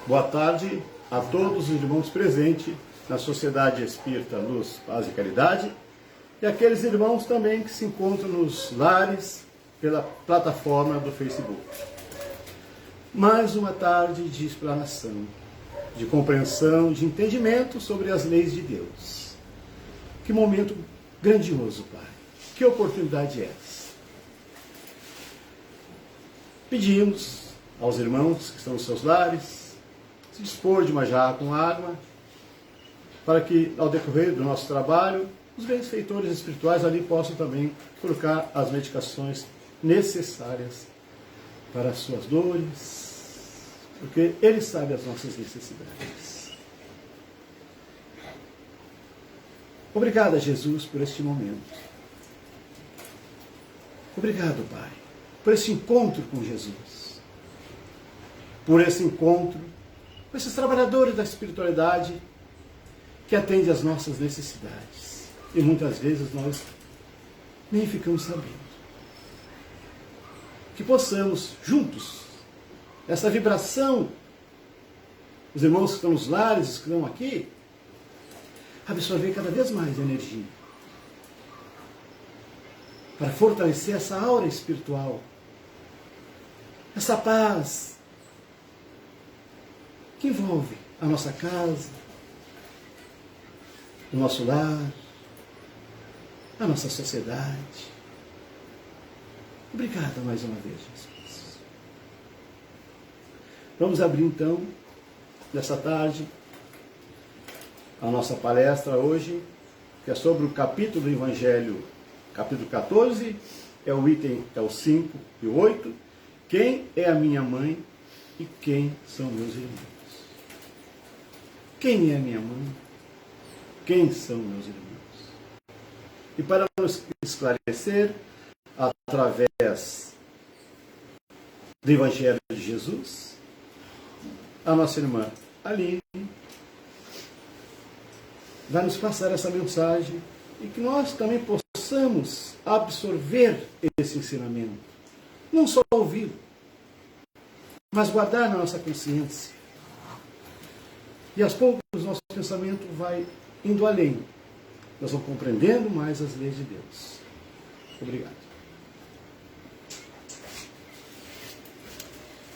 Boa tarde a todos os irmãos presentes na Sociedade Espírita Luz, Paz e Caridade e aqueles irmãos também que se encontram nos lares pela plataforma do Facebook. Mais uma tarde de explanação, de compreensão, de entendimento sobre as leis de Deus. Que momento grandioso, Pai. Que oportunidade é essa? Pedimos aos irmãos que estão nos seus lares se dispor de uma jarra com água, para que, ao decorrer do nosso trabalho, os benfeitores espirituais ali possam também colocar as medicações necessárias para as suas dores, porque Ele sabe as nossas necessidades. Obrigado a Jesus por este momento. Obrigado, Pai, por esse encontro com Jesus, por esse encontro com esses trabalhadores da espiritualidade que atendem às nossas necessidades. E muitas vezes nós nem ficamos sabendo. Que possamos, juntos, essa vibração, os irmãos que estão nos lares, os que estão aqui, absorver cada vez mais energia, para fortalecer essa aura espiritual, essa paz que envolve a nossa casa, o nosso lar, a nossa sociedade. Obrigado mais uma vez, Jesus. Vamos abrir então, nessa tarde, a nossa palestra hoje, que é sobre o capítulo do Evangelho, capítulo 14, é o 5 e o 8. Quem é a minha mãe e quem são meus irmãos? Quem é a minha mãe? Quem são meus irmãos? E para nos esclarecer, através do Evangelho de Jesus, a nossa irmã Aline vai nos passar essa mensagem e que nós também possamos absorver esse ensinamento. Não só ouvir, mas guardar na nossa consciência. E aos poucos o nosso pensamento vai indo além. Nós vamos compreendendo mais as leis de Deus. Obrigado.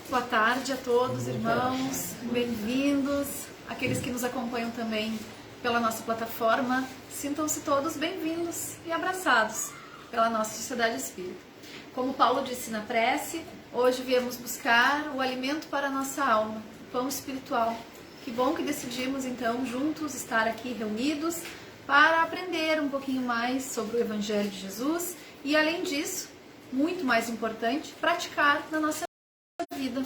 Boa tarde a todos, irmãos. Bem-vindos. Aqueles que nos acompanham também pela nossa plataforma, sintam-se todos bem-vindos e abraçados pela nossa Sociedade Espírita. Como Paulo disse na prece, hoje viemos buscar o alimento para a nossa alma, o pão espiritual. Que bom que decidimos, então, juntos estar aqui reunidos para aprender um pouquinho mais sobre o Evangelho de Jesus e, além disso, muito mais importante, praticar na nossa vida.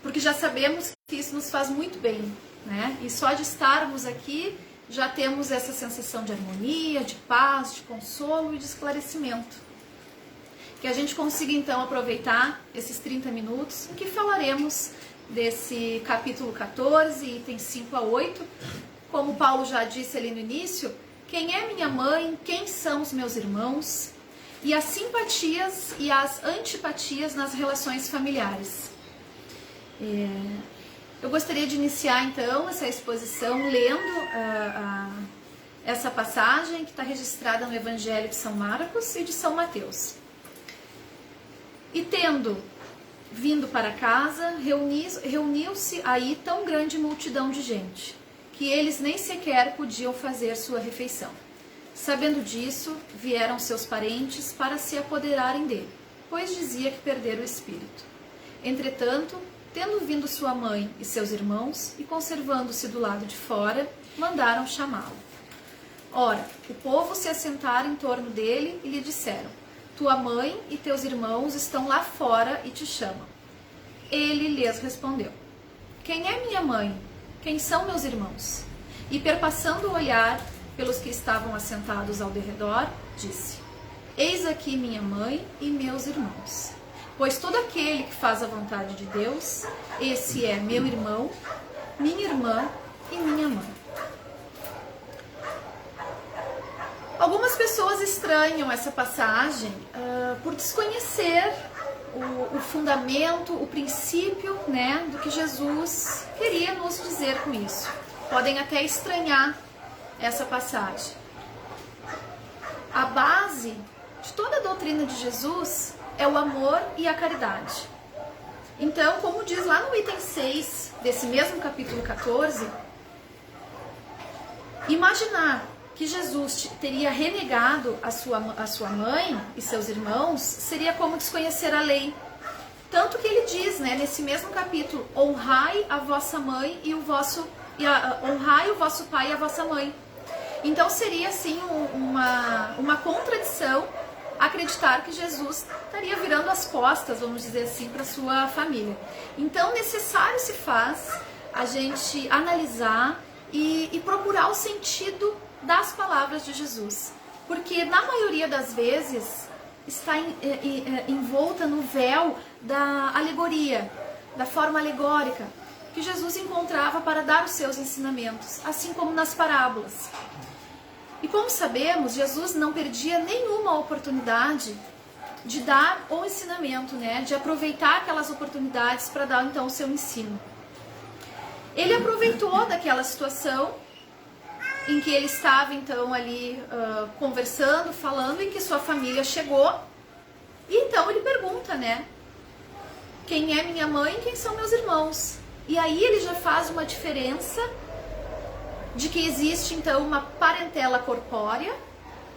Porque já sabemos que isso nos faz muito bem, né? E só de estarmos aqui já temos essa sensação de harmonia, de paz, de consolo e de esclarecimento. Que a gente consiga, então, aproveitar esses 30 minutos em que falaremos desse capítulo 14, itens 5 a 8, como Paulo já disse ali no início, quem é minha mãe, quem são os meus irmãos, e as simpatias e as antipatias nas relações familiares. Eu gostaria de iniciar então essa exposição lendo essa passagem que está registrada no Evangelho de São Marcos e de São Mateus. E tendo vindo para casa, reuniu-se aí tão grande multidão de gente, que eles nem sequer podiam fazer sua refeição. Sabendo disso, vieram seus parentes para se apoderarem dele, pois dizia que perdera o espírito. Entretanto, tendo vindo sua mãe e seus irmãos, e conservando-se do lado de fora, mandaram chamá-lo. Ora, o povo se assentara em torno dele e lhe disseram: tua mãe e teus irmãos estão lá fora e te chamam. Ele lhes respondeu: quem é minha mãe? Quem são meus irmãos? E perpassando o olhar pelos que estavam assentados ao derredor, disse: eis aqui minha mãe e meus irmãos. Pois todo aquele que faz a vontade de Deus, esse é meu irmão, minha irmã e minha mãe. Algumas pessoas estranham essa passagem por desconhecer o fundamento, o princípio né, do que Jesus queria nos dizer com isso. Podem até estranhar essa passagem. A base de toda a doutrina de Jesus é o amor e a caridade. Então, como diz lá no item 6 desse mesmo capítulo 14, imaginar que Jesus teria renegado a sua mãe e seus irmãos seria como desconhecer a lei. Tanto que ele diz, né, nesse mesmo capítulo, honrai a vossa mãe e honrai o vosso pai e a vossa mãe. Então seria assim uma contradição acreditar que Jesus estaria virando as costas, vamos dizer assim, para sua família. Então necessário se faz a gente analisar e procurar o sentido das palavras de Jesus, porque na maioria das vezes está envolta no véu da alegoria, da forma alegórica que Jesus encontrava para dar os seus ensinamentos, assim como nas parábolas. E como sabemos, Jesus não perdia nenhuma oportunidade de dar o ensinamento, né? De aproveitar aquelas oportunidades para dar então o seu ensino. Ele aproveitou daquela situação em que ele estava então ali conversando, falando, em que sua família chegou, e então ele pergunta, né? Quem é minha mãe e quem são meus irmãos? E aí ele já faz uma diferença de que existe então uma parentela corpórea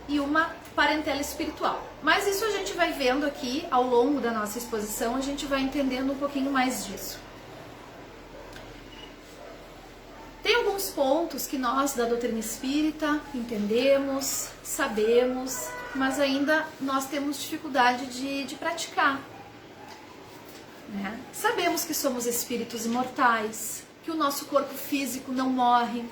e uma parentela espiritual. Mas isso a gente vai vendo aqui ao longo da nossa exposição, a gente vai entendendo um pouquinho mais disso. Tem alguns pontos que nós da doutrina espírita entendemos, sabemos, mas ainda nós temos dificuldade de praticar. Né? Sabemos que somos espíritos imortais, que o nosso corpo físico não morre,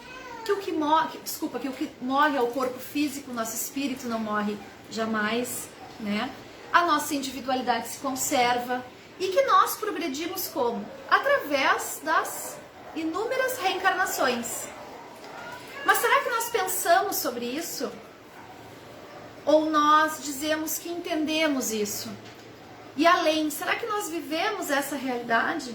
que o que morre é o corpo físico, o nosso espírito não morre jamais, né? A nossa individualidade se conserva e que nós progredimos como? Através das inúmeras reencarnações. Mas será que nós pensamos sobre isso? Ou nós dizemos que entendemos isso? E além, será que nós vivemos essa realidade?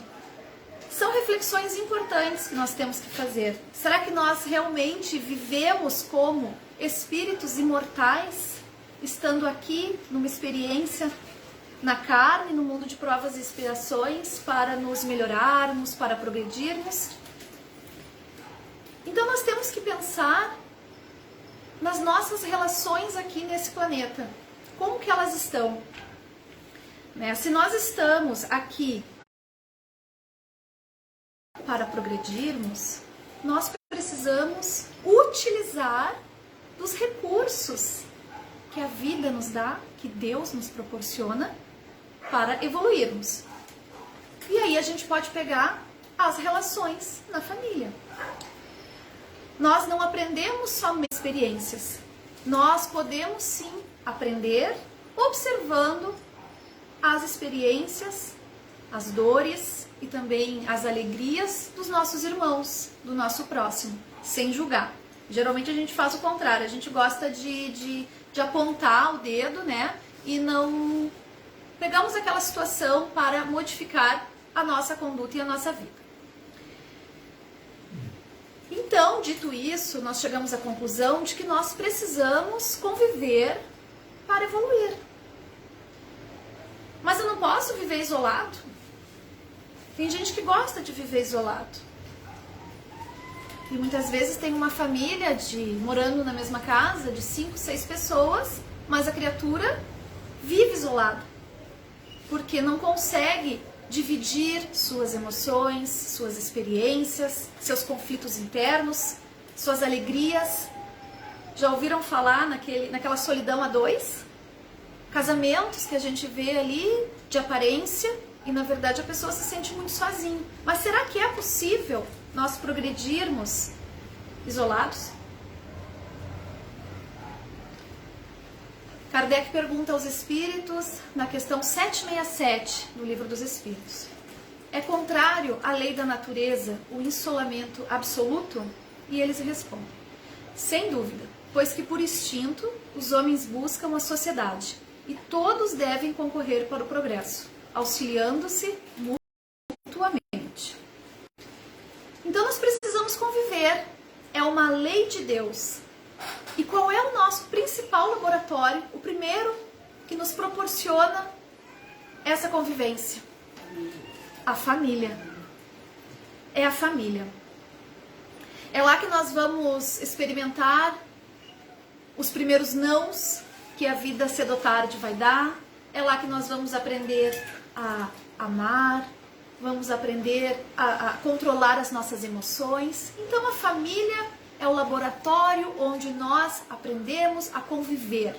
São reflexões importantes que nós temos que fazer. Será que nós realmente vivemos como espíritos imortais, estando aqui numa experiência na carne, no mundo de provas e expiações, para nos melhorarmos, para progredirmos? Então nós temos que pensar nas nossas relações aqui nesse planeta. Como que elas estão? Né? Se nós estamos aqui para progredirmos, nós precisamos utilizar dos recursos que a vida nos dá, que Deus nos proporciona para evoluirmos. E aí a gente pode pegar as relações na família. Nós não aprendemos somente experiências. Nós podemos sim aprender observando as experiências, as dores e também as alegrias dos nossos irmãos, do nosso próximo, sem julgar. Geralmente a gente faz o contrário, a gente gosta de apontar o dedo, né? E não pegamos aquela situação para modificar a nossa conduta e a nossa vida. Então, dito isso, nós chegamos à conclusão de que nós precisamos conviver para evoluir. Mas eu não posso viver isolado. Tem gente que gosta de viver isolado. E muitas vezes tem uma família morando na mesma casa, de 5, 6 pessoas, mas a criatura vive isolada. Porque não consegue dividir suas emoções, suas experiências, seus conflitos internos, suas alegrias. Já ouviram falar naquela solidão a dois? Casamentos que a gente vê ali de aparência e na verdade a pessoa se sente muito sozinha. Mas será que é possível nós progredirmos isolados? Kardec pergunta aos espíritos na questão 767 do Livro dos Espíritos: é contrário à lei da natureza o isolamento absoluto? E eles respondem: sem dúvida, pois que por instinto os homens buscam a sociedade e todos devem concorrer para o progresso, auxiliando-se mutuamente. nós precisamos conviver. É uma lei de Deus. E qual é o nosso principal laboratório? O primeiro que nos proporciona essa convivência? A família. É a família. É lá que nós vamos experimentar os primeiros nãos que a vida cedo ou tarde vai dar. É lá que nós vamos aprender a amar, vamos aprender a controlar as nossas emoções. Então a família é o laboratório onde nós aprendemos a conviver,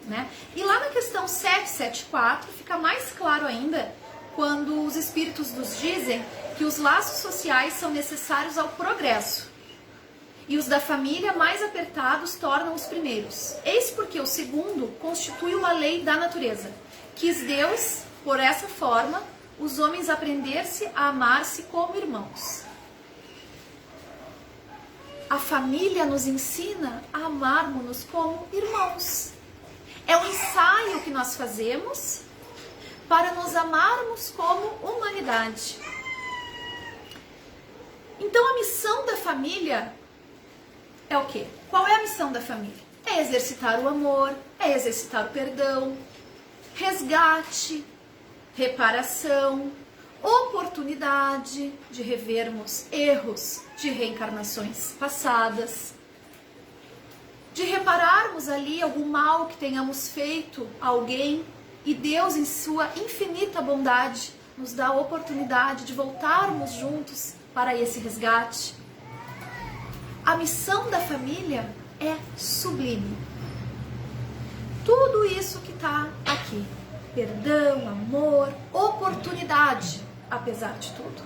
né? E lá na questão 774 fica mais claro ainda quando os espíritos nos dizem que os laços sociais são necessários ao progresso e os da família mais apertados tornam os primeiros. Eis porque o segundo constitui uma lei da natureza. Quis Deus, por essa forma, os homens aprender-se a amar-se como irmãos. A família nos ensina a amarmos-nos como irmãos. É um ensaio que nós fazemos para nos amarmos como humanidade. Então a missão da família é o quê? Qual é a missão da família? É exercitar o amor, é exercitar o perdão, resgate, reparação, oportunidade de revermos erros de reencarnações passadas, de repararmos ali algum mal que tenhamos feito a alguém e Deus, em sua infinita bondade, nos dá a oportunidade de voltarmos juntos para esse resgate. A missão da família é sublime. Tudo isso que está aqui, perdão, amor, oportunidade, apesar de tudo.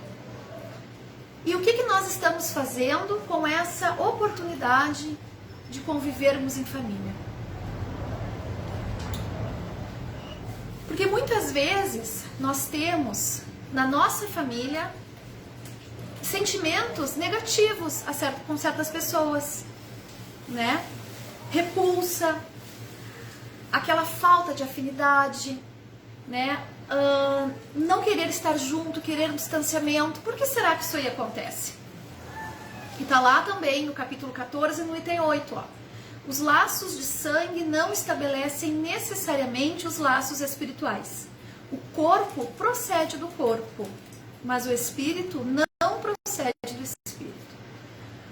E o que nós estamos fazendo com essa oportunidade de convivermos em família? Porque muitas vezes nós temos na nossa família sentimentos negativos com certas pessoas, né? Repulsa, aquela falta de afinidade, né? Não querer estar junto, querer um distanciamento. Por que será que isso aí acontece? E está lá também no capítulo 14, no item 8, ó. Os laços de sangue não estabelecem necessariamente os laços espirituais. O corpo procede do corpo, mas o espírito não procede do espírito.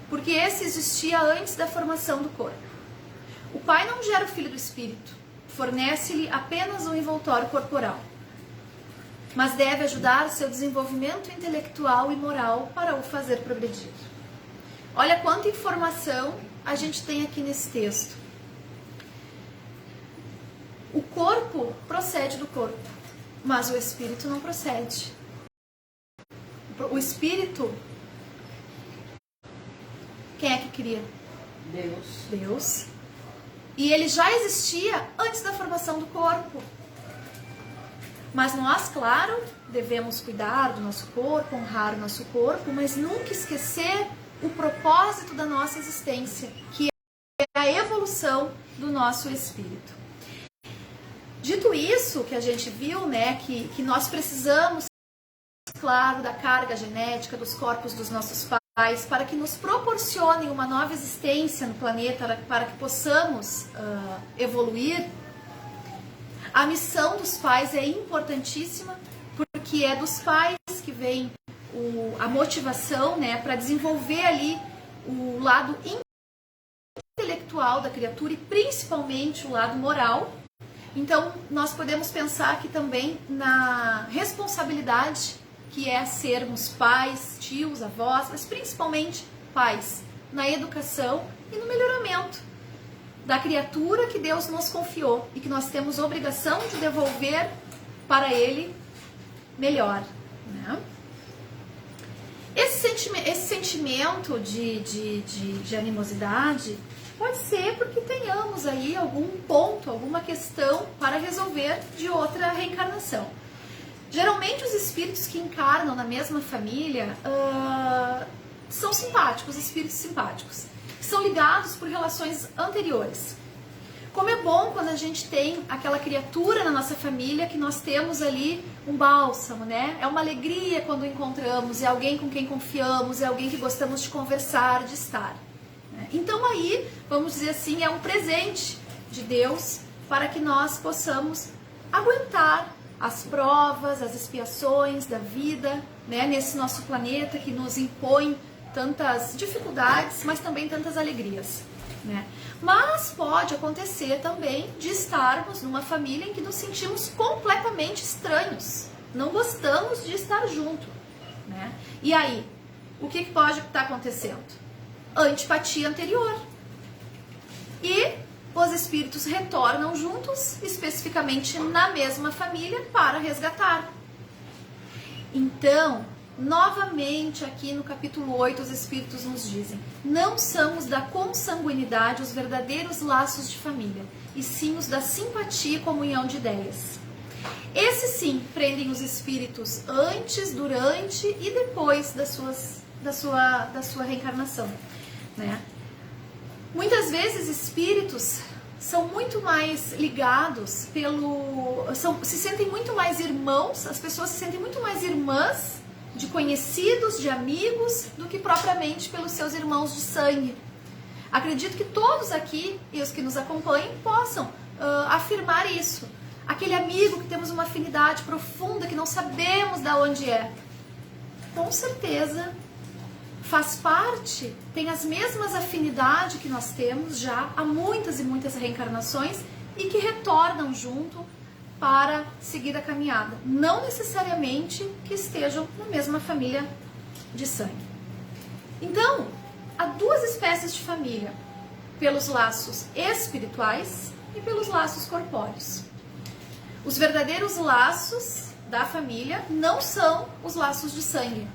Porque esse existia antes da formação do corpo. O pai não gera o filho do espírito, fornece-lhe apenas um envoltório corporal, mas deve ajudar seu desenvolvimento intelectual e moral para o fazer progredir. Olha quanta informação a gente tem aqui nesse texto. O corpo procede do corpo, mas o espírito não procede. O espírito, quem é que cria? Deus. Deus. E ele já existia antes da formação do corpo. Mas nós, claro, devemos cuidar do nosso corpo, honrar o nosso corpo, mas nunca esquecer o propósito da nossa existência, que é a evolução do nosso espírito. Dito isso, que a gente viu, né, que nós precisamos, claro, da carga genética dos corpos dos nossos pais para que nos proporcionem uma nova existência no planeta, para que possamos evoluir. A missão dos pais é importantíssima, porque é dos pais que vem a motivação, né, para desenvolver ali o lado intelectual da criatura e principalmente o lado moral. Então, nós podemos pensar aqui também na responsabilidade que é sermos pais, tios, avós, mas principalmente pais, na educação e no melhoramento da criatura que Deus nos confiou e que nós temos obrigação de devolver para Ele melhor, né? Esse sentimento de animosidade pode ser porque tenhamos aí algum ponto, alguma questão para resolver de outra reencarnação. Geralmente os espíritos que encarnam na mesma família são simpáticos, espíritos simpáticos, que são ligados por relações anteriores. Como é bom quando a gente tem aquela criatura na nossa família que nós temos ali um bálsamo, né? É uma alegria quando encontramos, é alguém com quem confiamos, é alguém que gostamos de conversar, de estar. Né? Então aí, vamos dizer assim, é um presente de Deus para que nós possamos aguentar as provas, as expiações da vida, né? Nesse nosso planeta que nos impõe tantas dificuldades, mas também tantas alegrias. Né? Mas pode acontecer também de estarmos numa família em que nos sentimos completamente estranhos, não gostamos de estar junto, né? E aí, o que pode estar acontecendo? Antipatia anterior. E os espíritos retornam juntos, especificamente na mesma família, para resgatar. Então, novamente, aqui no capítulo 8, os Espíritos nos dizem: não são os da consanguinidade os verdadeiros laços de família, e sim os da simpatia e comunhão de ideias. Esses sim prendem os espíritos antes, durante e depois da sua reencarnação. Né? Muitas vezes espíritos são muito mais ligados se sentem muito mais irmãos, as pessoas se sentem muito mais irmãs de conhecidos, de amigos, do que propriamente pelos seus irmãos de sangue. Acredito que todos aqui e os que nos acompanhem possam afirmar isso. Aquele amigo que temos uma afinidade profunda, que não sabemos de onde é, com certeza faz parte, tem as mesmas afinidades que nós temos já há muitas e muitas reencarnações e que retornam junto para seguir a caminhada, não necessariamente que estejam na mesma família de sangue. Então, há duas espécies de família, pelos laços espirituais e pelos laços corpóreos. Os verdadeiros laços da família não são os laços de sangue,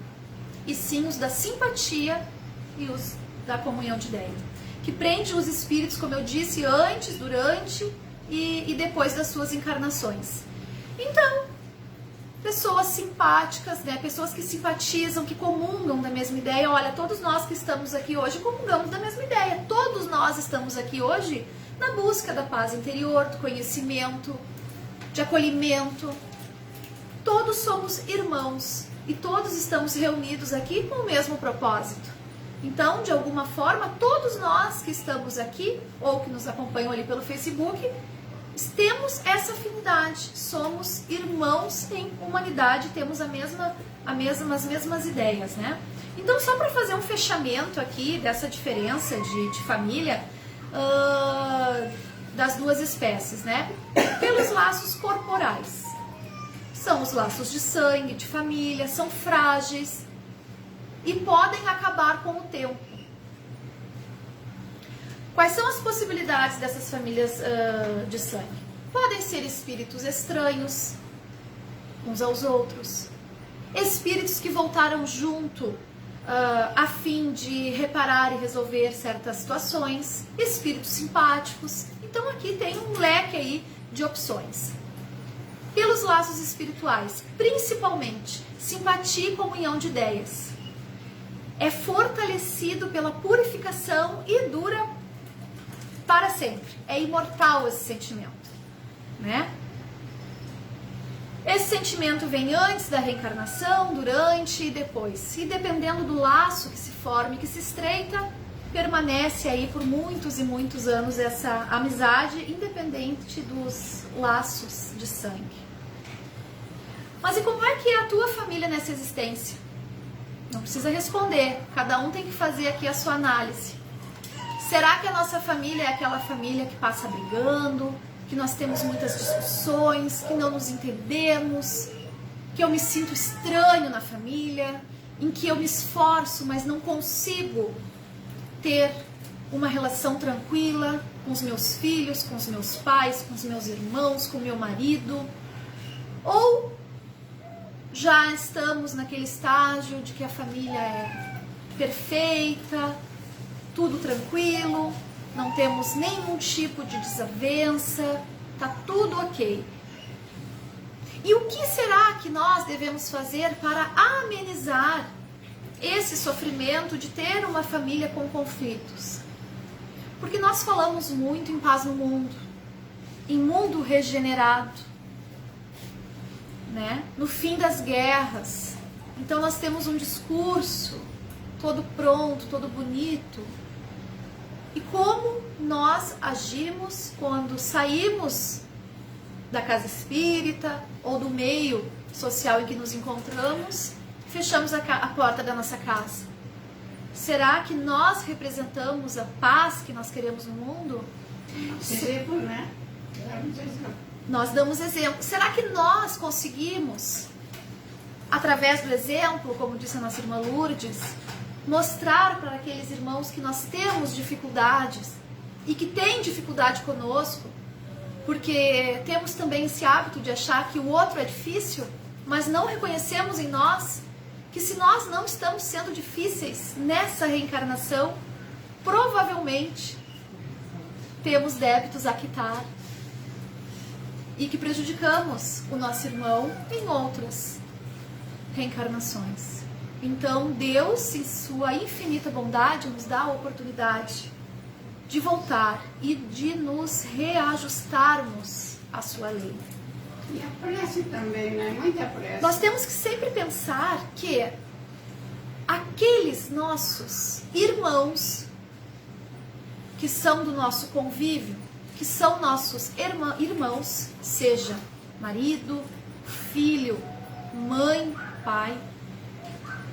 e sim os da simpatia e os da comunhão de ideia, que prende os espíritos, como eu disse, antes, durante e depois das suas encarnações. Então, pessoas simpáticas, né? Pessoas que simpatizam, que comungam da mesma ideia. Olha, todos nós que estamos aqui hoje comungamos da mesma ideia. Todos nós estamos aqui hoje na busca da paz interior, do conhecimento, de acolhimento. Todos somos irmãos e todos estamos reunidos aqui com o mesmo propósito. Então, de alguma forma, todos nós que estamos aqui ou que nos acompanham ali pelo Facebook, temos essa afinidade, somos irmãos em humanidade, temos as mesmas ideias, né? Então, só para fazer um fechamento aqui dessa diferença de família das duas espécies, né? Pelos laços corporais. São os laços de sangue, de família, são frágeis e podem acabar com o tempo. Quais são as possibilidades dessas famílias de sangue? Podem ser espíritos estranhos uns aos outros, espíritos que voltaram junto a fim de reparar e resolver certas situações, espíritos simpáticos. Então aqui tem um leque aí de opções. Pelos laços espirituais, principalmente simpatia e comunhão de ideias. É fortalecido pela purificação e dura para sempre. É imortal esse sentimento, né? Esse sentimento vem antes da reencarnação, durante e depois. E dependendo do laço que se forma e que se estreita, permanece aí por muitos e muitos anos essa amizade, independente dos laços de sangue. Mas e como é que é a tua família nessa existência? Não precisa responder, cada um tem que fazer aqui a sua análise. Será que a nossa família é aquela família que passa brigando, que nós temos muitas discussões, que não nos entendemos, que eu me sinto estranho na família, em que eu me esforço, mas não consigo ter uma relação tranquila com os meus filhos, com os meus pais, com os meus irmãos, com o meu marido? Ou já estamos naquele estágio de que a família é perfeita, tudo tranquilo, não temos nenhum tipo de desavença, tá tudo ok. E o que será que nós devemos fazer para amenizar esse sofrimento de ter uma família com conflitos? Porque nós falamos muito em paz no mundo, em mundo regenerado, né? No fim das guerras. Então nós temos um discurso todo pronto, todo bonito. E como nós agimos quando saímos da casa espírita ou do meio social em que nos encontramos, fechamos a porta da nossa casa? Será que nós representamos a paz que nós queremos no mundo? Exemplo, né? Nós damos exemplo. Será que nós conseguimos, através do exemplo, como disse a nossa irmã Lourdes, mostrar para aqueles irmãos que nós temos dificuldades e que têm dificuldade conosco, porque temos também esse hábito de achar que o outro é difícil, mas não reconhecemos em nós que se nós não estamos sendo difíceis nessa reencarnação, provavelmente temos débitos a quitar e que prejudicamos o nosso irmão em outras reencarnações. Então Deus, em sua infinita bondade, nos dá a oportunidade de voltar e de nos reajustarmos à sua lei. E a prece também, né? Muita prece. Nós temos que sempre pensar que aqueles nossos irmãos que são do nosso convívio, que são nossos irmãos, seja marido, filho, mãe, pai,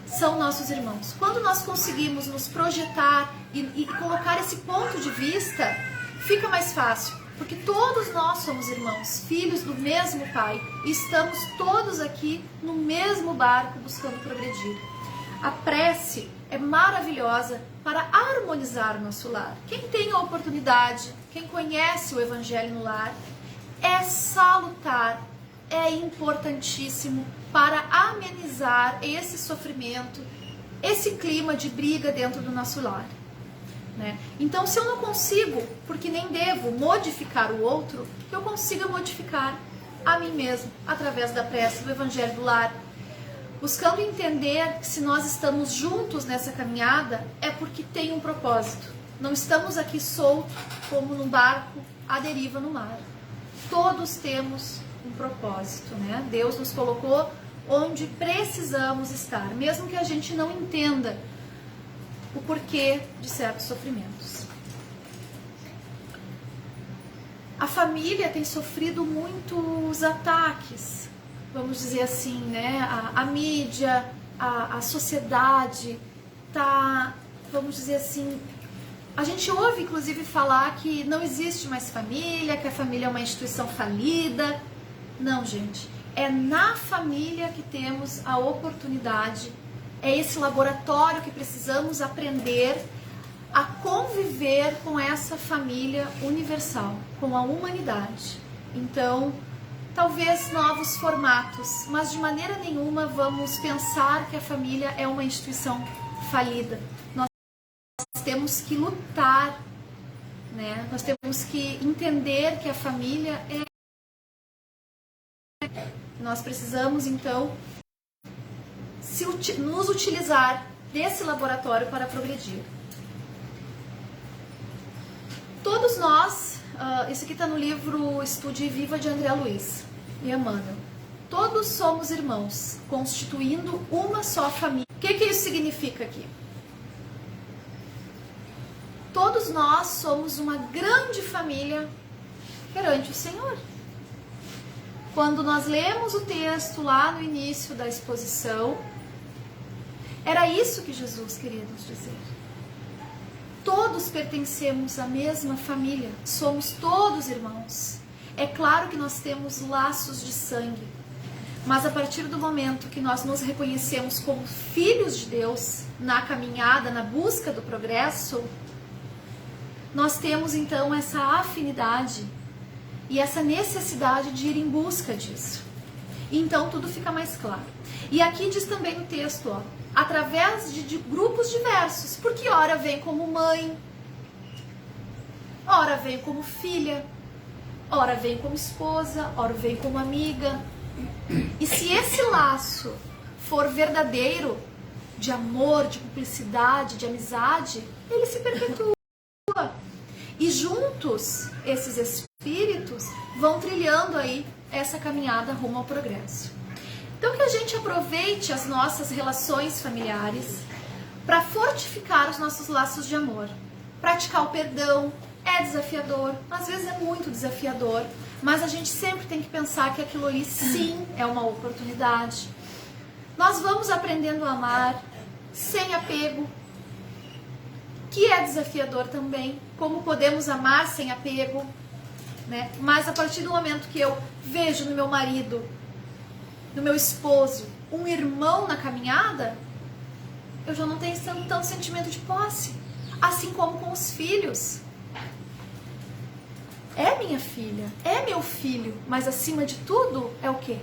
são nossos irmãos. Quando nós conseguimos nos projetar e colocar esse ponto de vista, fica mais fácil. Porque todos nós somos irmãos, filhos do mesmo Pai, e estamos todos aqui no mesmo barco buscando progredir. A prece é maravilhosa para harmonizar o nosso lar. Quem tem a oportunidade, quem conhece o Evangelho no lar, é salutar, é importantíssimo para amenizar esse sofrimento, esse clima de briga dentro do nosso lar. Né? Então, se eu não consigo, porque nem devo modificar o outro, eu consiga modificar a mim mesmo, através da prece, do Evangelho do lar, buscando entender que se nós estamos juntos nessa caminhada, é porque tem um propósito. Não estamos aqui soltos, como num barco à deriva no mar. Todos temos um propósito, né? Deus nos colocou onde precisamos estar, mesmo que a gente não entenda o porquê de certos sofrimentos. A família tem sofrido muitos ataques, vamos dizer assim, né? A mídia, a sociedade tá, vamos dizer assim, a gente ouve inclusive falar que não existe mais família, que a família é uma instituição falida. Não, gente, é na família que temos a oportunidade. É esse laboratório que precisamos aprender a conviver com essa família universal, com a humanidade. Então, talvez novos formatos, mas de maneira nenhuma vamos pensar que a família é uma instituição falida. Nós temos que lutar, né? Nós temos que entender que a família é... Nós precisamos, então, nos utilizar desse laboratório para progredir. Todos nós, isso aqui está no livro Estude e Viva de André Luiz e Emmanuel, todos somos irmãos, constituindo uma só família. O que isso significa aqui? Todos nós somos uma grande família perante o Senhor. Quando nós lemos o texto lá no início da exposição, era isso que Jesus queria nos dizer. Todos pertencemos à mesma família, somos todos irmãos. É claro que nós temos laços de sangue, mas a partir do momento que nós nos reconhecemos como filhos de Deus, na caminhada, na busca do progresso, nós temos então essa afinidade e essa necessidade de ir em busca disso. E então tudo fica mais claro. E aqui diz também no texto, ó, através de grupos diversos, porque ora vem como mãe, ora vem como filha, ora vem como esposa, ora vem como amiga. E se esse laço for verdadeiro, de amor, de cumplicidade, de amizade, ele se perpetua. E juntos, esses espíritos espíritos vão trilhando aí essa caminhada rumo ao progresso. Então que a gente aproveite as nossas relações familiares para fortificar os nossos laços de amor. Praticar o perdão é desafiador, às vezes é muito desafiador, mas a gente sempre tem que pensar que aquilo ali sim é uma oportunidade. Nós vamos aprendendo a amar sem apego, que é desafiador também, como podemos amar sem apego, né? Mas a partir do momento que eu vejo no meu marido, no meu esposo, um irmão na caminhada, eu já não tenho tanto sentimento de posse, assim como com os filhos. É minha filha, é meu filho, mas acima de tudo é o quê?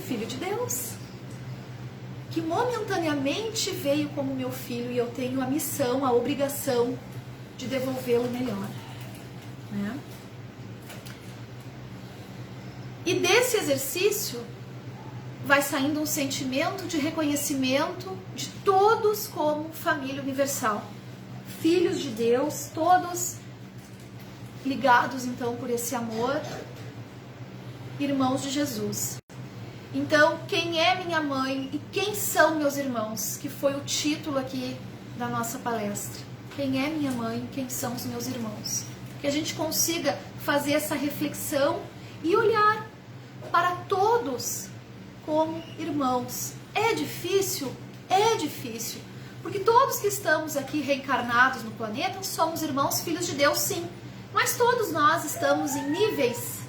Filho de Deus, que momentaneamente veio como meu filho e eu tenho a missão, a obrigação de devolvê-lo melhor, né? E desse exercício vai saindo um sentimento de reconhecimento de todos como família universal, filhos de Deus, todos ligados então por esse amor, irmãos de Jesus. Então, quem é minha mãe e quem são meus irmãos? Que foi o título aqui da nossa palestra. Quem é minha mãe e quem são os meus irmãos? Que a gente consiga fazer essa reflexão e olhar para todos como irmãos. É difícil? É difícil. Porque todos que estamos aqui reencarnados no planeta somos irmãos, filhos de Deus, sim. Mas todos nós estamos em níveis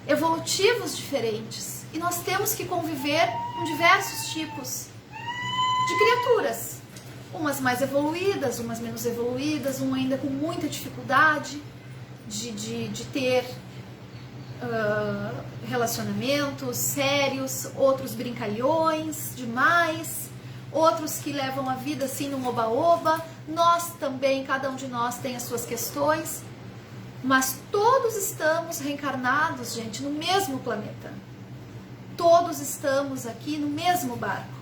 evolutivos diferentes. E nós temos que conviver com diversos tipos de criaturas. Umas mais evoluídas, umas menos evoluídas, um ainda com muita dificuldade de ter relacionamentos sérios, outros brincalhões demais, outros que levam a vida assim num oba-oba. Nós também, cada um de nós tem as suas questões, mas todos estamos reencarnados, gente, no mesmo planeta. Todos estamos aqui no mesmo barco.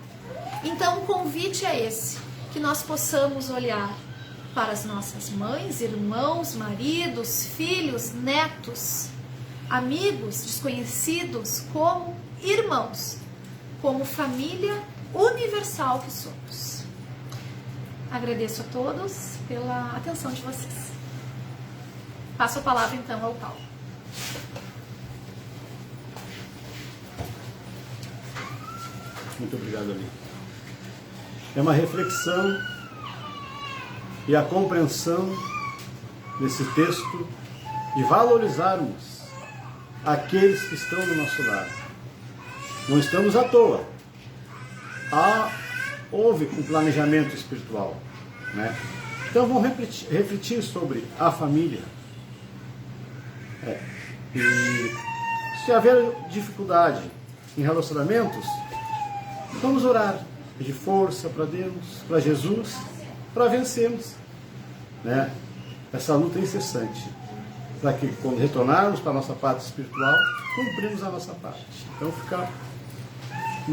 Então o convite é esse, que nós possamos olhar para as nossas mães, irmãos, maridos, filhos, netos, amigos, desconhecidos, como irmãos, como família universal que somos. Agradeço a todos pela atenção de vocês. Passo a palavra então ao Paulo. Muito obrigado, Ali. É uma reflexão e a compreensão desse texto de valorizarmos aqueles que estão no nosso lar. Não estamos à toa. Houve um planejamento espiritual, né? Então vamos refletir sobre a família. E se haver dificuldade em relacionamentos, vamos orar, pedir força para Deus, para Jesus, para vencermos, né, essa luta incessante, para que quando retornarmos para a nossa parte espiritual, cumprimos a nossa parte. Então fica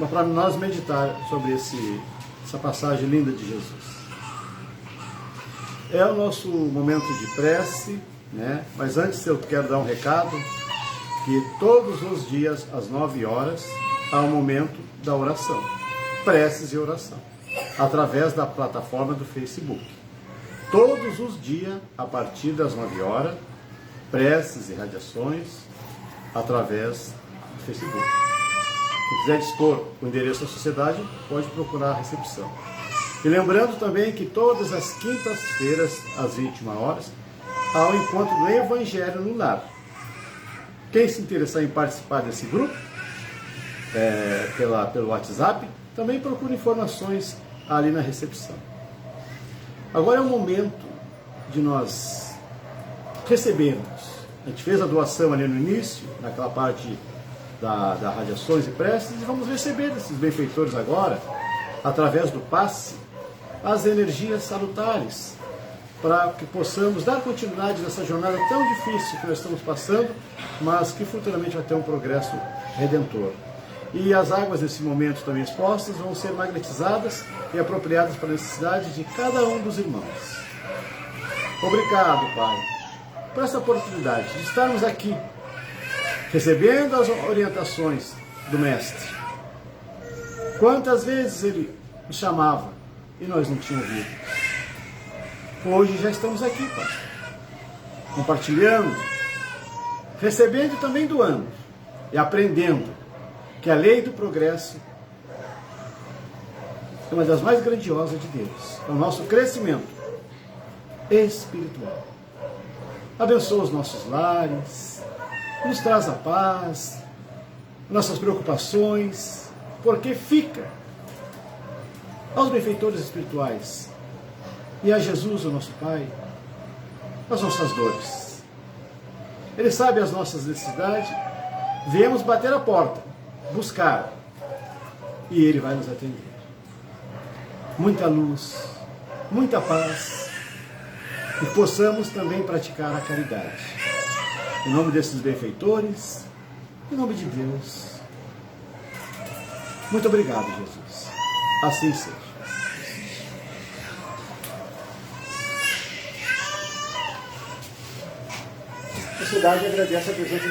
para nós meditar sobre essa passagem linda de Jesus. É o nosso momento de prece, né? Mas antes eu quero dar um recado, que todos os dias às 9 horas há um momento da oração, preces e oração, através da plataforma do Facebook. Todos os dias, a partir das 9 horas, preces e radiações através do Facebook. Quem quiser dispor o endereço da sociedade, pode procurar a recepção. E lembrando também que todas as quintas-feiras, às 21 horas, há o encontro do Evangelho no Lar. Quem se interessar em participar desse grupo, pelo WhatsApp, também procura informações ali na recepção. Agora é o momento de nós recebermos. A gente fez a doação ali no início, naquela parte da radiações e preces, e vamos receber desses benfeitores agora, através do passe, as energias salutares, para que possamos dar continuidade nessa jornada tão difícil que nós estamos passando, mas que futuramente vai ter um progresso redentor. E as águas nesse momento também expostas vão ser magnetizadas e apropriadas para a necessidade de cada um dos irmãos. Obrigado, Pai, por essa oportunidade de estarmos aqui, recebendo as orientações do Mestre. Quantas vezes ele nos chamava e nós não tínhamos ouvido. Hoje já estamos aqui, Pai, compartilhando, recebendo e também doando e aprendendo que a lei do progresso é uma das mais grandiosas de Deus. É o nosso crescimento espiritual. Abençoa os nossos lares, nos traz a paz, nossas preocupações, porque fica aos benfeitores espirituais e a Jesus, o nosso Pai, as nossas dores. Ele sabe as nossas necessidades, viemos bater a porta, buscar, e Ele vai nos atender. Muita luz, muita paz, e possamos também praticar a caridade. Em nome desses benfeitores, em nome de Deus. Muito obrigado, Jesus. Assim seja. A sociedade agradece a presença